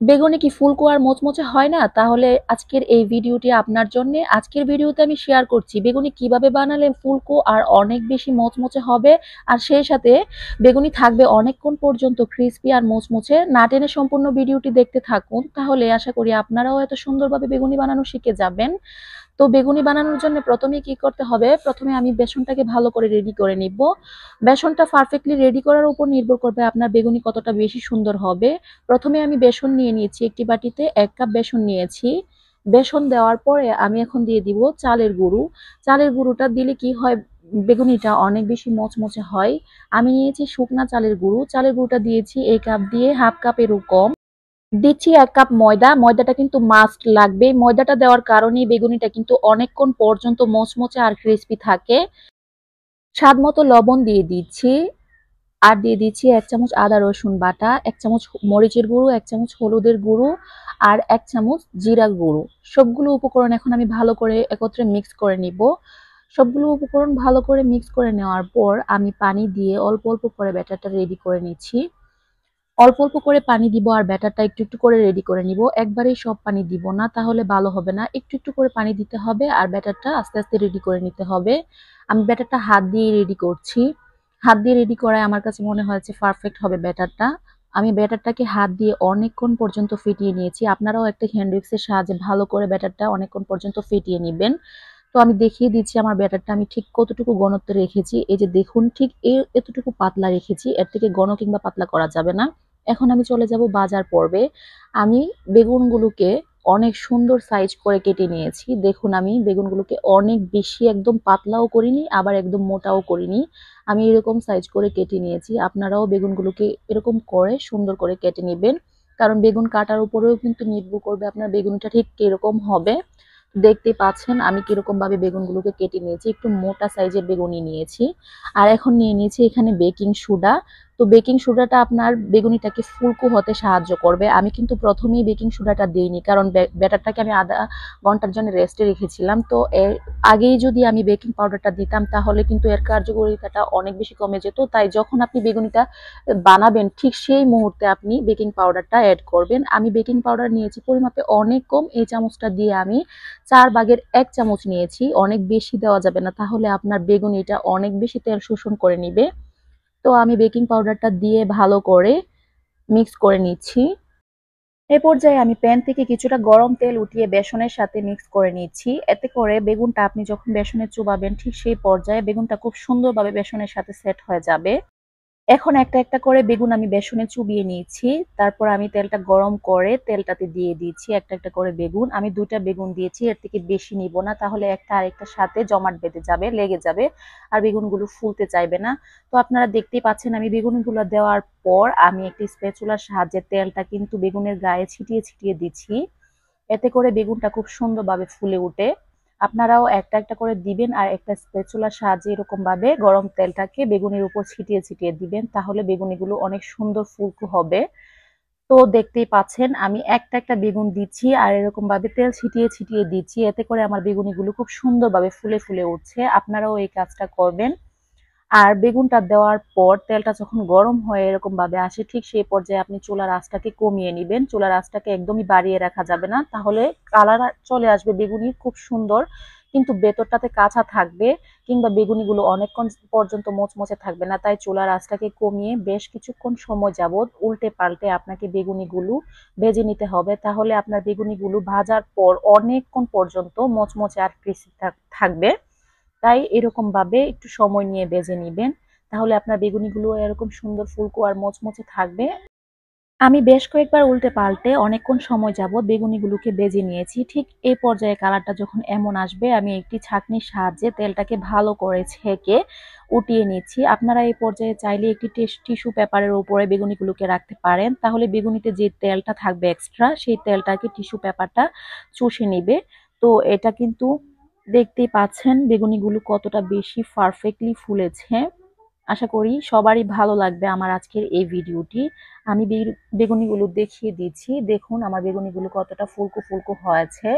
বেগুনি কি ফুলকো আর মোচমোচে হয় না? তাহলে আজকের এই ভিডিওটি আপনার জন্যে। আজকের ভিডিওতে আমি শেয়ার করছি বেগুনি কিভাবে বানালে ফুলকো আর অনেক বেশি মোচমোচে হবে। আর সেই সাথে বেগুনি থাকবে অনেকক্ষণ পর্যন্ত ক্রিসপি আর মোচমোচে। না টেনে সম্পূর্ণ ভিডিওটি দেখতে থাকুন। তাহলে আশা করি আপনারাও এত সুন্দরভাবে বেগুনি বানানো শিখে যাবেন। তো বেগুনি বানানোর জন্য প্রথমে কি করতে হবে, প্রথমে আমি বেসনটাকে ভালো করে রেডি করে নিব। বেসনটা পারফেক্টলি রেডি করার উপর নির্ভর করবে আপনার বেগুনি কতটা বেশি সুন্দর হবে। প্রথমে আমি বেসন নিয়ে নিয়েছি, একটি বাটিতে 1 কাপ বেসন নিয়েছি। বেসন দেওয়ার পরে আমি এখন দিয়ে দিব চালের গুঁড়ো। চালের গুঁড়োটা দিলে কি হয়, বেগুনিটা অনেক বেশি মচমচে হয়। আমি নিয়েছি শুকনা চালের গুঁড়ো। চালের গুঁড়োটা দিয়েছি এই কাপ দিয়ে হাফ কাপেরও কম। দিচ্ছি 1 কাপ ময়দা। ময়দাটা কিন্তু মাস্ট লাগবে। ময়দাটা দেওয়ার কারণেই বেগুনিটা কিন্তু অনেকক্ষণ পর্যন্ত মচমচে আর ক্রিস্পি থাকে। স্বাদ মতো লবণ দিয়ে দিচ্ছি। আর দিয়ে দিচ্ছি 1 চামচ আদা রসুন বাটা, 1 চামচ মরিচের গুঁড়ো, 1 চামচ হলুদের গুঁড়ো আর 1 চামচ জিরা গুঁড়ো। সবগুলো উপকরণ এখন আমি ভালো করে একত্রে মিক্স করে নিব। সবগুলো উপকরণ ভালো করে মিক্স করে নেওয়ার পর আমি পানি দিয়ে অল্প অল্প করে ব্যাটারটা রেডি করে নিচ্ছি। অল্প অল্প করে পানি দিব আর ব্যাটারটা একটু একটু করে রেডি করে নিব। একবারেই সব পানি দিব না, তাহলে ভালো হবে না। একটু একটু করে পানি দিতে হবে আর ব্যাটারটা আস্তে আস্তে রেডি করে নিতে হবে। আমি ব্যাটারটা হাত দিয়ে রেডি করছি। হাত দিয়ে রেডি করায় আমার কাছে মনে হয়েছে পারফেক্ট হবে ব্যাটারটা। আমি ব্যাটারটাকে হাত দিয়ে অনেকক্ষণ পর্যন্ত ফেটিয়ে নিয়েছি। আপনারাও একটা হ্যান্ড উইক্সের সাহায্যে ভালো করে ব্যাটারটা অনেকক্ষণ পর্যন্ত ফেটিয়ে নিবেন। তো আমি দেখিয়ে দিচ্ছি আমার ব্যাটারটা আমি ঠিক কতটুকু ঘনত্ব রেখেছি। এই যে দেখুন, ঠিক এতটুকু পাতলা রেখেছি। এর থেকে ঘন কিংবা পাতলা করা যাবে না। এখন আমি চলে যাব বাজার পর্বে। আমি বেগুনগুলোকে অনেক সুন্দর সাইজ করে কেটে নিয়েছি। দেখুন, আমি বেগুনগুলোকে অনেক বেশি একদম পাতলাও করিনি, আবার একদম মোটাও করিনি। আমি এরকম সাইজ করে কেটে নিয়েছি। আপনারাও বেগুনগুলোকে এরকম করে সুন্দর করে কেটে নিবেন। কারণ বেগুন কাটার উপরেও কিন্তু নির্ভর করবে আপনার বেগুনটা ঠিক কিরকম হবে। দেখতেই পাচ্ছেন আমি কিরকম ভাবে বেগুনগুলোকে কেটে নিয়েছি। একটু মোটা সাইজের বেগুনি নিয়েছি। আর এখন নিয়ে নিয়েছি এখানে বেকিং সোডা। তো বেকিং সোডাটা আপনার বেগুনিটাকে ফুলকো হতে সাহায্য করবে। আমি কিন্তু প্রথমেই বেকিং সোডাটা দিইনি, কারণ ব্যাটারটাকে আমি আধা ঘন্টার জন্য রেস্টে রেখেছিলাম। তো এর আগেই যদি আমি বেকিং পাউডারটা দিতাম তাহলে কিন্তু এর কার্যকারিতাটা অনেক বেশি কমে যেত। তাই যখন আপনি বেগুনিটা বানাবেন ঠিক সেই মুহূর্তে আপনি বেকিং পাউডারটা অ্যাড করবেন। আমি বেকিং পাউডার নিয়েছি পরিমাপে অনেক কম। এই চামচটা দিয়ে আমি 4 ভাগের 1 চামচ নিয়েছি। অনেক বেশি দেওয়া যাবে না, তাহলে আপনার বেগুনিটা অনেক বেশি তেল শোষণ করে নিবে। তো আমি বেকিং পাউডারটা দিয়ে ভালো করে মিক্স করে নিচ্ছি। এ পর্যায়ে আমি প্যান থেকে কিছুটা গরম তেল উঠিয়ে বেসনের সাথে মিক্স করে নিচ্ছি। এতে করে বেগুনটা আপনি যখন বেসনে চুবাবেন ঠিক সেই পর্যায়ে বেগুনটা খুব সুন্দরভাবে বেসনের সাথে সেট হয়ে যাবে। এখন একটা একটা করে বেগুন আমি বেসনে চুবিয়ে নিয়েছি। তারপর আমি তেলটা গরম করে তেলটাতে দিয়ে দিচ্ছি একটা একটা করে বেগুন। আমি ২ টা বেগুন দিয়েছি, এর থেকে বেশি নিব না, তাহলে একটা আরেকটার সাথে জমাট বেঁধে যাবে, লেগে যাবে আর বেগুনগুলো ফুলতে চাইবে না। তো আপনারা দেখতেই পাচ্ছেন আমি বেগুনগুলো দেওয়ার পর আমি একটি স্প্যাচুলার সাহায্যে তেলটা কিন্তু বেগুনের গায়ে ছিটিয়ে ছিটিয়ে দিচ্ছি। এতে করে বেগুনটা খুব সুন্দরভাবে ফুলে ওঠে। আপনারাও একটা একটা করে দিবেন আর একটা স্প্যাচুলার সাহায্যে এরকম ভাবে গরম তেলটাকে বেগুনের উপর ছিটিয়ে ছিটিয়ে দিবেন, তাহলে বেগুনিগুলো অনেক সুন্দর ফুলকো হবে। তো দেখতেই পাচ্ছেন আমি একটা একটা বেগুন দিচ্ছি আর এরকম ভাবে তেল ছিটিয়ে ছিটিয়ে দিচ্ছি। এতে করে আমার বেগুনিগুলো খুব সুন্দরভাবে ফুলে ফুলে উঠছে। আপনারাও এই কাজটা করবেন। আর বেগুনটা দেওয়ার পর তেলটা যখন গরম হয়ে এরকম ভাবে আসে ঠিক সেই পর্যায়ে আপনি চুলার আঁচটাকে কমিয়ে নিবেন। চুলার আঁচটাকে একদমই বাড়িয়ে রাখা যাবে না, তাহলে কালার চলে আসবে বেগুনির খুব সুন্দর, কিন্তু ভেতরটাতে কাঁচা থাকবে কিংবা বেগুনিগুলো অনেকক্ষণ পর্যন্ত মচমচে থাকবে না। তাই চুলার আঁচটাকে কমিয়ে বেশ কিছুক্ষণ সময় যাবত উল্টে পাল্টে আপনাকে বেগুনিগুলো ভেজে নিতে হবে। তাহলে আপনার বেগুনিগুলো ভাজার পর অনেকক্ষণ পর্যন্ত মচমচে আর ক্রিস্পি থাকবে। তাই এরকম ভাবে একটু সময় নিয়ে ভেজে নিবেন, তাহলে আপনার বেগুনিগুলো এরকম সুন্দর ফুলকো আর মচমচে থাকবে। আমি বেশ কয়েকবার উল্টে পাল্টে অনেকক্ষণ সময় যাবত বেগুনিগুলোকে ভেজে নিয়েছি। ঠিক এই পর্যায়ে কালারটা যখন এমন আসবে আমি একটি ছাঁকনির সাহায্যে তেলটাকে ভালো করে ছেঁকে উঠিয়ে নিচ্ছি। আপনারা এই পর্যায়ে চাইলে একটি টিস্যু পেপারের উপরে বেগুনিগুলোকে রাখতে পারেন, তাহলে বেগুনিতে যে তেলটা থাকবে এক্সট্রা সেই তেলটাকে টিস্যু পেপারটা চুষে নিবে। তো এটা কিন্তু দেখতেই পাচ্ছেন বেগুনিগুলো কতটা বেশি পারফেক্টলি ফুলেছে। আশা করি সবারই ভালো লাগবে আমার আজকের এই ভিডিওটি। আমি বেগুনিগুলো দেখিয়ে দিচ্ছি। দেখুন আমার বেগুনিগুলো কতটা ফুলকো ফুলকো হয়েছে।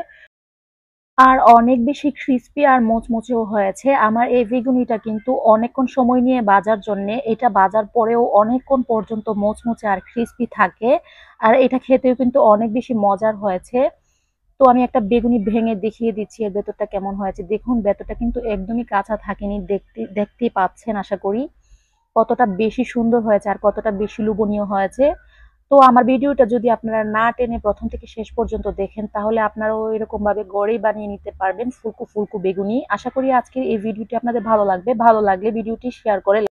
আর অনেক বেশি ক্রিস্পি আর মুচমুচেও হয়েছে। আমার এই বেগুনিটা কিন্তু অনেকক্ষণ সময় নিয়ে ভাজার জন্যে, এটা ভাজার পরেও অনেকক্ষণ পর্যন্ত মুচমুচে আর ক্রিস্পি থাকে। আর এটা খেতেও কিন্তু অনেক বেশি মজার হয়েছে। তো আমি একটা বেগুনি ভেঙে দেখিয়ে দিচ্ছি এর ভেতরটা কেমন হয়েছে। দেখুন ভেতরটা কিন্তু একদমই কাঁচা থাকেনি, দেখতেই পাচ্ছেন আশা করি। কতটা বেশি সুন্দর হয়েছে আর কতটা বেশি লোভনীয় হয়েছে। তো আমার ভিডিওটা যদি আপনারা না টেনে প্রথম থেকে শেষ পর্যন্ত দেখেন তাহলে আপনারাও এরকম ভাবে ঘরেই বানিয়ে নিতে পারবেন ফুলকো ফুলকো বেগুনি। আশা করি আজকের এই ভিডিওটি আপনাদের ভালো লাগবে। ভালো লাগলে ভিডিওটি শেয়ার করে